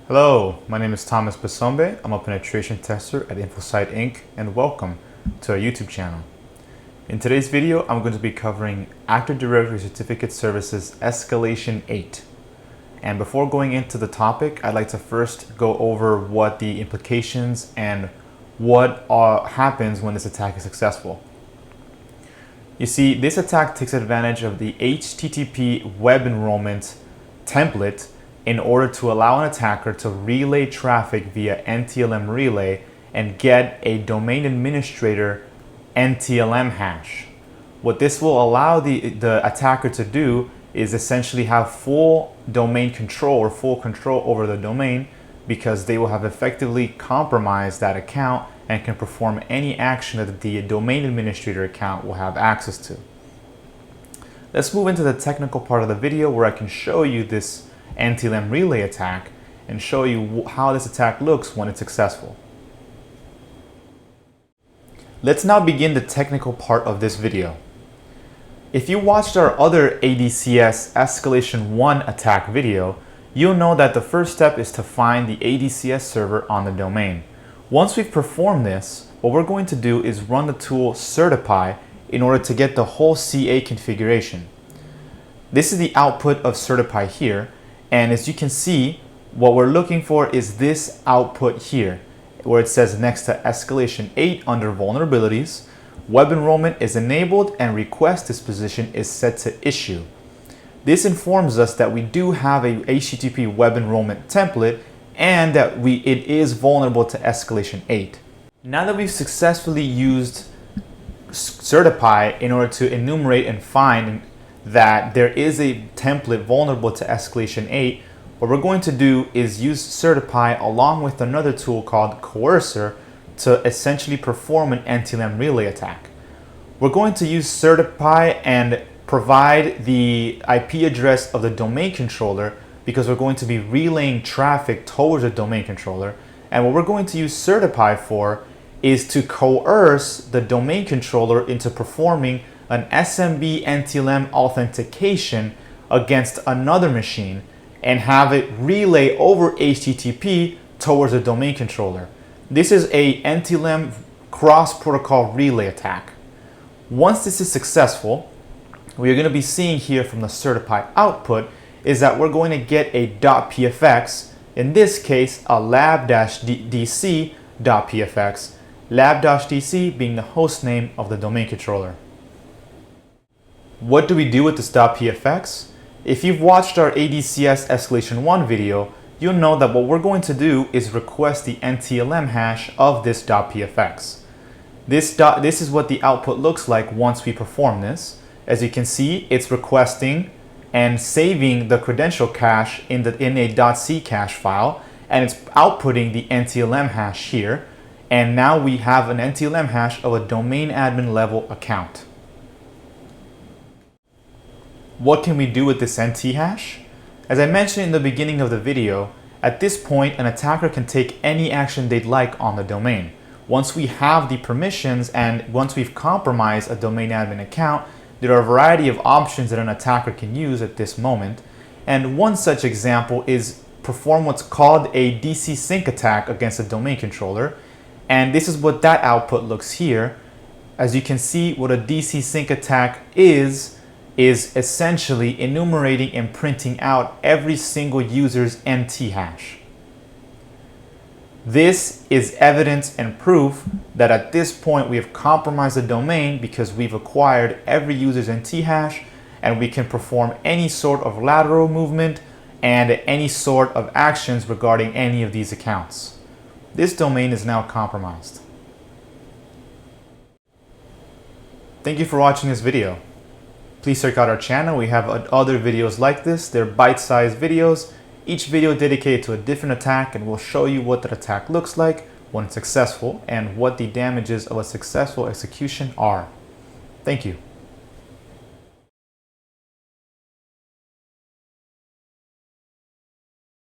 Hello, my name is Thomas Basombe. I'm a penetration tester at InfoSight Inc. and welcome to our YouTube channel. In today's video, I'm going to be covering Active Directory Certificate Services Escalation 8. And before going into the topic, I'd like to first go over what the implications and what happens when this attack is successful. You see, this attack takes advantage of the HTTP web enrollment template in order to allow an attacker to relay traffic via NTLM relay and get a domain administrator NTLM hash. What this will allow the attacker to do is essentially have full domain control or full control over the domain, because they will have effectively compromised that account and can perform any action that the domain administrator account will have access to. Let's move into the technical part of the video where I can show you this NTLM relay attack and show you how this attack looks when it's successful. Let's now begin the technical part of this video. If you watched our other ADCS Escalation 1 attack video, you'll know that the first step is to find the ADCS server on the domain. Once we've performed this, what we're going to do is run the tool certify in order to get the whole CA configuration. This is the output of certify here. And as you can see, what we're looking for is this output here, where it says next to Escalation 8 under Vulnerabilities, web enrollment is enabled and request disposition is set to issue. This informs us that we do have a HTTP web enrollment template and that it is vulnerable to Escalation 8. Now that we've successfully used certify in order to enumerate and find that there is a template vulnerable to Escalation 8, what we're going to do is use certify along with another tool called coercer to essentially perform an NTLM relay attack. We're going to use certify and provide the IP address of the domain controller, because we're going to be relaying traffic towards the domain controller. And what we're going to use certify for is to coerce the domain controller into performing an SMB NTLM authentication against another machine and have it relay over HTTP towards the domain controller. This is a NTLM cross-protocol relay attack. Once this is successful, what you're going to be seeing here from the certify output is that we're going to get a .pfx, in this case a lab-dc.pfx, lab-dc being the host name of the domain controller. What do we do with this .pfx? If you've watched our ADCS Escalation 1 video, you'll know that what we're going to do is request the NTLM hash of this .pfx. This is what the output looks like once we perform this. As you can see, it's requesting and saving the credential cache in a .c cache file, and it's outputting the NTLM hash here. And now we have an NTLM hash of a domain admin level account. What can we do with this NT hash? As I mentioned in the beginning of the video, at this point an attacker can take any action they'd like on the domain. Once we have the permissions and once we've compromised a domain admin account, there are a variety of options that an attacker can use at this moment. And one such example is perform what's called a DC sync attack against a domain controller. And this is what that output looks here. As you can see, what a DC sync attack is essentially enumerating and printing out every single user's NT hash. This is evidence and proof that at this point we have compromised the domain, because we've acquired every user's NT hash and we can perform any sort of lateral movement and any sort of actions regarding any of these accounts. This domain is now compromised. Thank you for watching this video. Please check out our channel. We have other videos like this. They're bite-sized videos, each video dedicated to a different attack, and we'll show you what that attack looks like when it's successful and what the damages of a successful execution are. Thank you.